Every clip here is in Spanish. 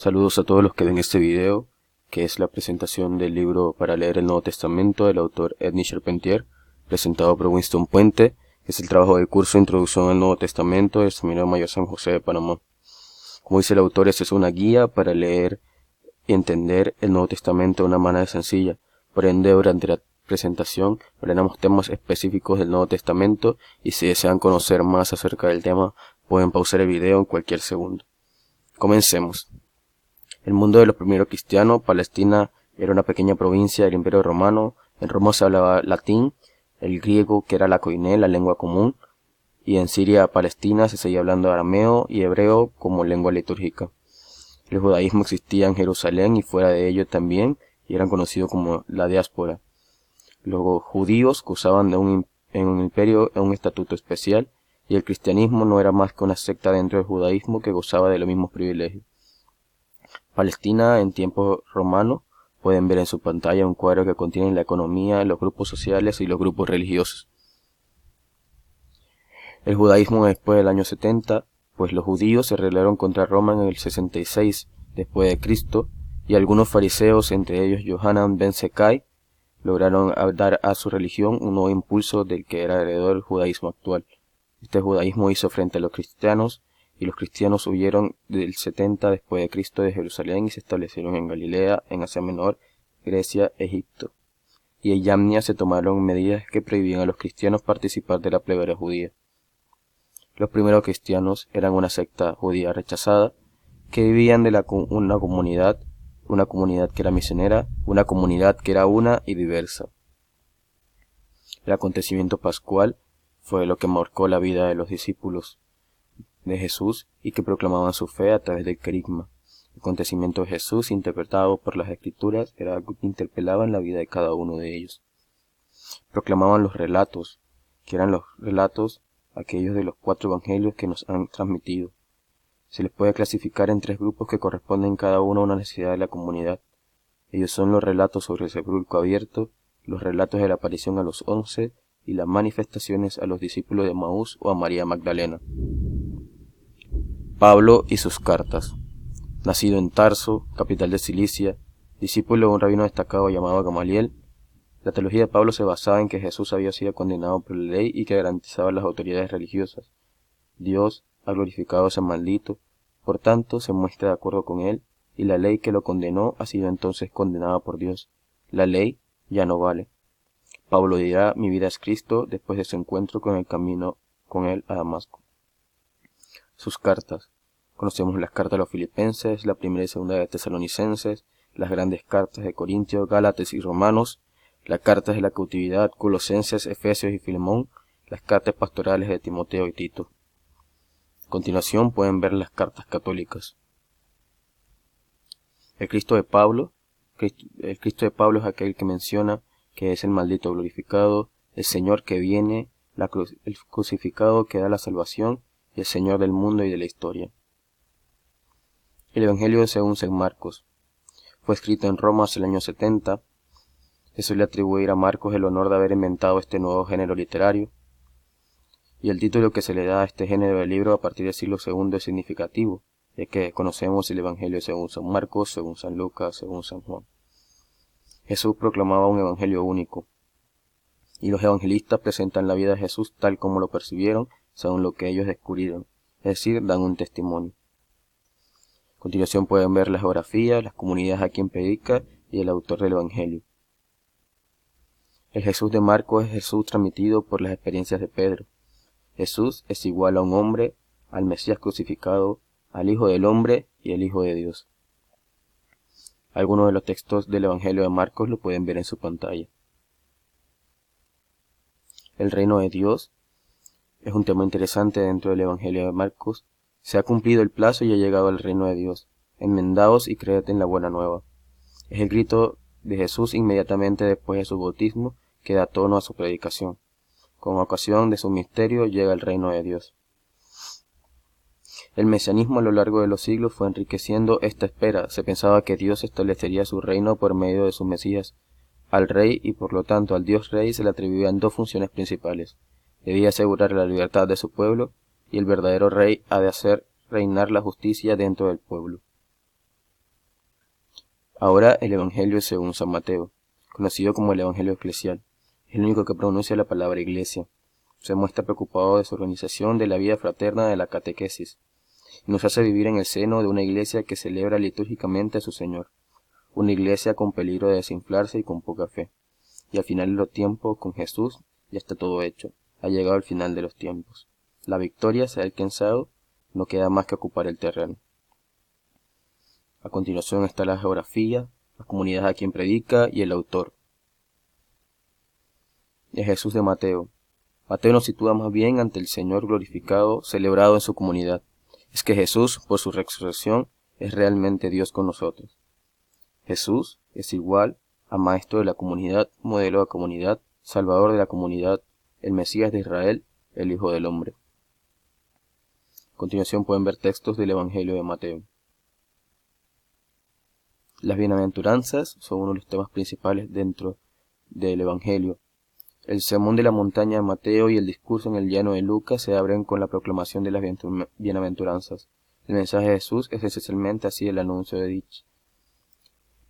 Saludos a todos los que ven este video, que es la presentación del libro para leer el Nuevo Testamento del autor Edney Charpentier, presentado por Winston Puente, que es el trabajo de curso Introducción al Nuevo Testamento del Seminario Mayor San José de Panamá. Como dice el autor, esta es una guía para leer y entender el Nuevo Testamento de una manera sencilla. Por ende, durante la presentación hablaremos temas específicos del Nuevo Testamento y si desean conocer más acerca del tema, pueden pausar el video en cualquier segundo. Comencemos. El mundo de los primeros cristianos, Palestina era una pequeña provincia del Imperio Romano. En Roma se hablaba latín, el griego, que era la koiné, la lengua común, y en Siria, Palestina, se seguía hablando arameo y hebreo como lengua litúrgica. El judaísmo existía en Jerusalén y fuera de ello también, y eran conocidos como la diáspora. Los judíos gozaban en un imperio un estatuto especial, y el cristianismo no era más que una secta dentro del judaísmo que gozaba de los mismos privilegios. Palestina en tiempos romanos. Pueden ver en su pantalla un cuadro que contiene la economía, los grupos sociales y los grupos religiosos. El judaísmo después del año 70, pues los judíos se rebelaron contra Roma en el 66 después de Cristo, y algunos fariseos, entre ellos Yohanan ben Zakkai, lograron dar a su religión un nuevo impulso del que era heredero el judaísmo actual. Este judaísmo hizo frente a los cristianos, y los cristianos huyeron del 70 después de Cristo de Jerusalén y se establecieron en Galilea, en Asia Menor, Grecia, Egipto. Y en Yamnia se tomaron medidas que prohibían a los cristianos participar de la plegaria judía. Los primeros cristianos eran una secta judía rechazada, que vivían de una comunidad que era misionera, una comunidad que era una y diversa. El acontecimiento pascual fue lo que marcó la vida de los discípulos de Jesús y que proclamaban su fe a través del querigma. El acontecimiento de Jesús, interpretado por las Escrituras, era algo que interpelaba en la vida de cada uno de ellos. Proclamaban los relatos, que eran los relatos aquellos de los 4 evangelios que nos han transmitido. Se les puede clasificar en 3 grupos que corresponden cada uno a una necesidad de la comunidad. Ellos son los relatos sobre el sepulcro abierto, los relatos de la aparición a los 11 y las manifestaciones a los discípulos de Emaús o a María Magdalena. Pablo y sus cartas. Nacido en Tarso, capital de Cilicia, discípulo de un rabino destacado llamado Gamaliel, la teología de Pablo se basaba en que Jesús había sido condenado por la ley y que garantizaba las autoridades religiosas. Dios ha glorificado a ese maldito, por tanto se muestra de acuerdo con él, y la ley que lo condenó ha sido entonces condenada por Dios. La ley ya no vale. Pablo dirá: mi vida es Cristo, después de su encuentro con el camino con él a Damasco. Sus cartas. Conocemos las cartas de los Filipenses, la primera y segunda de Tesalonicenses, las grandes cartas de Corintios, Gálatas y Romanos, las cartas de la cautividad, Colosenses, Efesios y Filemón, las cartas pastorales de Timoteo y Tito. A continuación pueden ver las cartas católicas. El Cristo de Pablo es aquel que menciona que es el maldito glorificado, el Señor que viene, el crucificado que da la salvación y el Señor del mundo y de la historia. El Evangelio según San Marcos. Fue escrito en Roma hacia el año 70. Se suele atribuir a Marcos el honor de haber inventado este nuevo género literario, y el título que se le da a este género de libro a partir del siglo II es significativo, ya que conocemos el Evangelio según San Marcos, según San Lucas, según San Juan. Jesús proclamaba un evangelio único, y los evangelistas presentan la vida de Jesús tal como lo percibieron, según lo que ellos descubrieron, es decir, dan un testimonio. A continuación pueden ver la geografía, las comunidades a quien predica y el autor del evangelio. El Jesús de Marcos es Jesús transmitido por las experiencias de Pedro. Jesús es igual a un hombre, al Mesías crucificado, al Hijo del Hombre y el Hijo de Dios. Algunos de los textos del Evangelio de Marcos lo pueden ver en su pantalla. El reino de Dios es un tema interesante dentro del Evangelio de Marcos. Se ha cumplido el plazo y ha llegado el reino de Dios. Enmendaos y creed en la buena nueva. Es el grito de Jesús inmediatamente después de su bautismo que da tono a su predicación. Con ocasión de su misterio llega el reino de Dios. El mesianismo a lo largo de los siglos fue enriqueciendo esta espera. Se pensaba que Dios establecería su reino por medio de su Mesías. Al rey y por lo tanto al Dios rey se le atribuían 2 funciones principales. Debía asegurar la libertad de su pueblo y el verdadero rey ha de hacer reinar la justicia dentro del pueblo. Ahora el Evangelio según San Mateo, conocido como el Evangelio eclesial, es el único que pronuncia la palabra iglesia. Se muestra preocupado de su organización, de la vida fraterna, de la catequesis, y nos hace vivir en el seno de una iglesia que celebra litúrgicamente a su Señor, una iglesia con peligro de desinflarse y con poca fe. Y al final de los tiempos, con Jesús, ya está todo hecho, ha llegado el final de los tiempos. La victoria se ha alcanzado, no queda más que ocupar el terreno. A continuación está la geografía, la comunidad a quien predica y el autor. El Jesús de Mateo. Mateo nos sitúa más bien ante el Señor glorificado, celebrado en su comunidad. Es que Jesús, por su resurrección, es realmente Dios con nosotros. Jesús es igual a Maestro de la comunidad, modelo de comunidad, Salvador de la comunidad, el Mesías de Israel, el Hijo del Hombre. A continuación pueden ver textos del Evangelio de Mateo. Las bienaventuranzas son uno de los temas principales dentro del Evangelio. El sermón de la montaña de Mateo y el discurso en el llano de Lucas se abren con la proclamación de las bienaventuranzas. El mensaje de Jesús es esencialmente así el anuncio de dicha.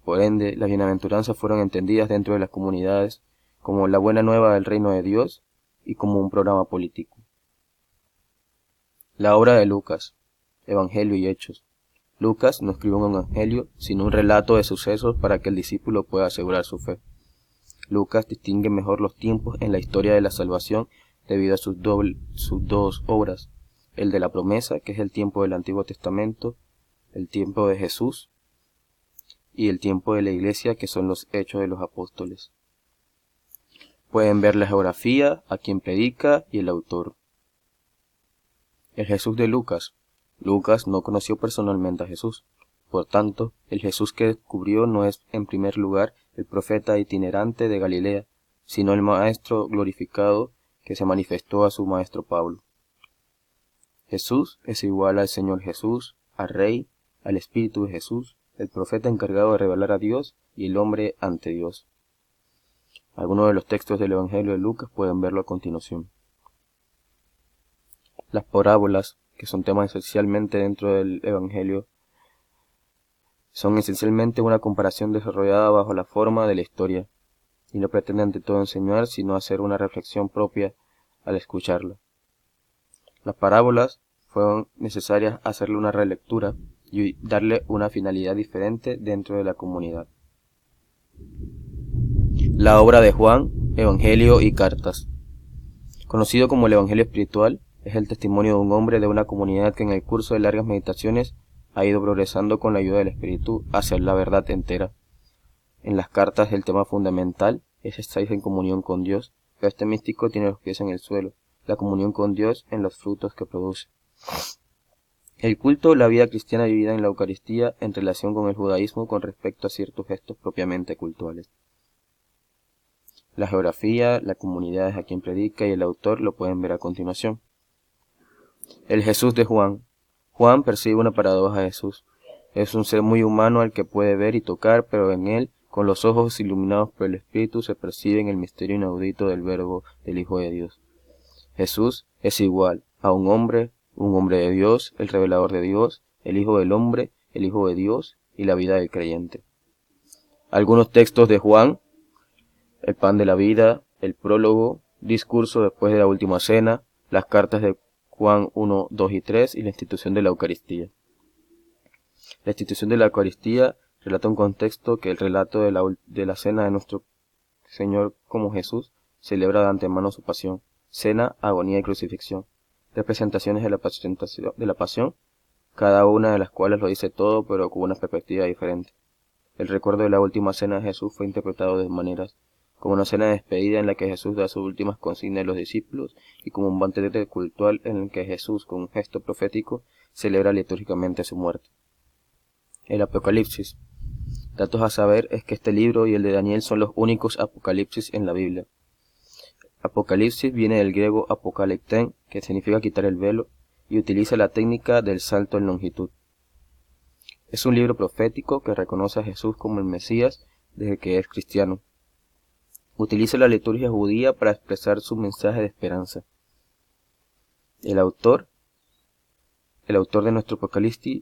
Por ende, las bienaventuranzas fueron entendidas dentro de las comunidades como la buena nueva del reino de Dios y como un programa político. La obra de Lucas, Evangelio y Hechos. Lucas no escribió un evangelio, sino un relato de sucesos para que el discípulo pueda asegurar su fe. Lucas distingue mejor los tiempos en la historia de la salvación debido a sus dos obras, el de la promesa, que es el tiempo del Antiguo Testamento, el tiempo de Jesús, y el tiempo de la Iglesia, que son los Hechos de los Apóstoles. Pueden ver la geografía, a quien predica y el autor. El Jesús de Lucas. Lucas no conoció personalmente a Jesús. Por tanto, el Jesús que descubrió no es en primer lugar el profeta itinerante de Galilea, sino el Maestro glorificado que se manifestó a su Maestro Pablo. Jesús es igual al Señor Jesús, al Rey, al Espíritu de Jesús, el profeta encargado de revelar a Dios y el hombre ante Dios. Algunos de los textos del Evangelio de Lucas pueden verlo a continuación. Las parábolas, que son temas esencialmente dentro del Evangelio, son esencialmente una comparación desarrollada bajo la forma de la historia, y no pretende ante todo enseñar, sino hacer una reflexión propia al escucharla. Las parábolas fueron necesarias hacerle una relectura y darle una finalidad diferente dentro de la comunidad. La obra de Juan, Evangelio y Cartas. Conocido como el Evangelio espiritual, es el testimonio de un hombre de una comunidad que en el curso de largas meditaciones ha ido progresando con la ayuda del Espíritu hacia la verdad entera. En las cartas el tema fundamental es estar en comunión con Dios, pero este místico tiene los pies en el suelo, la comunión con Dios en los frutos que produce. El culto, la vida cristiana vivida en la Eucaristía en relación con el judaísmo con respecto a ciertos gestos propiamente cultuales. La geografía, la comunidad es a quien predica y el autor lo pueden ver a continuación. El Jesús de Juan. Juan percibe una paradoja de Jesús. Es un ser muy humano al que puede ver y tocar, pero en él, con los ojos iluminados por el Espíritu, se percibe en el misterio inaudito del Verbo del Hijo de Dios. Jesús es igual a un hombre de Dios, el revelador de Dios, el Hijo del Hombre, el Hijo de Dios y la vida del creyente. Algunos textos de Juan: el pan de la vida, el prólogo, discurso después de la última cena, las cartas de Juan 1, 2 y 3 y la institución de la Eucaristía. La institución de la Eucaristía relata un contexto que el relato de la cena de nuestro Señor como Jesús celebra de antemano su pasión, cena, agonía y crucifixión, representaciones de la pasión, cada una de las cuales lo dice todo pero con una perspectiva diferente. El recuerdo de la última cena de Jesús fue interpretado de maneras como una cena de despedida en la que Jesús da sus últimas consignas a los discípulos y como un banquete cultural en el que Jesús, con un gesto profético, celebra litúrgicamente su muerte. El Apocalipsis. Datos a saber es que este libro y el de Daniel son los únicos apocalipsis en la Biblia. Apocalipsis viene del griego apokalipten, que significa quitar el velo, y utiliza la técnica del salto en longitud. Es un libro profético que reconoce a Jesús como el Mesías desde que es cristiano. Utiliza la liturgia judía para expresar su mensaje de esperanza. El autor de nuestro Apocalipsis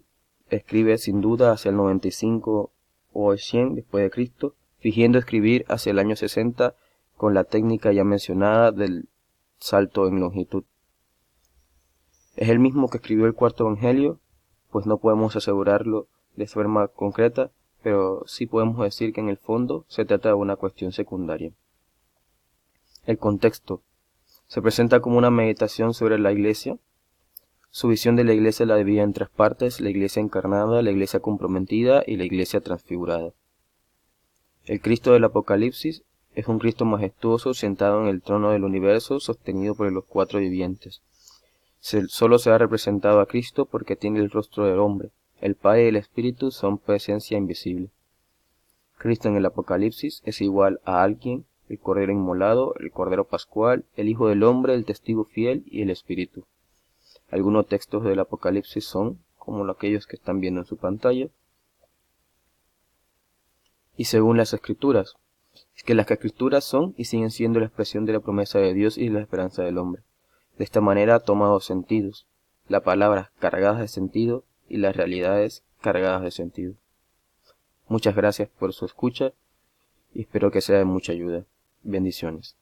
escribe sin duda hacia el 95 o el 100 después de Cristo, fingiendo escribir hacia el año 60 con la técnica ya mencionada del salto en longitud. ¿Es el mismo que escribió el cuarto evangelio? Pues no podemos asegurarlo de forma concreta, pero sí podemos decir que en el fondo se trata de una cuestión secundaria. El contexto. Se presenta como una meditación sobre la Iglesia. Su visión de la Iglesia la divide en tres partes: la Iglesia encarnada, la Iglesia comprometida y la Iglesia transfigurada. El Cristo del Apocalipsis es un Cristo majestuoso sentado en el trono del universo, sostenido por los cuatro vivientes. Solo se ha representado a Cristo porque tiene el rostro del hombre. El Padre y el Espíritu son presencia invisible. Cristo en el Apocalipsis es igual a alguien: el Cordero inmolado, el Cordero Pascual, el Hijo del Hombre, el Testigo fiel y el Espíritu. Algunos textos del Apocalipsis son, como aquellos que están viendo en su pantalla. Y según las Escrituras, es que las Escrituras son y siguen siendo la expresión de la promesa de Dios y la esperanza del hombre. De esta manera toma dos sentidos: las palabras cargadas de sentido y las realidades cargadas de sentido. Muchas gracias por su escucha y espero que sea de mucha ayuda. Bendiciones.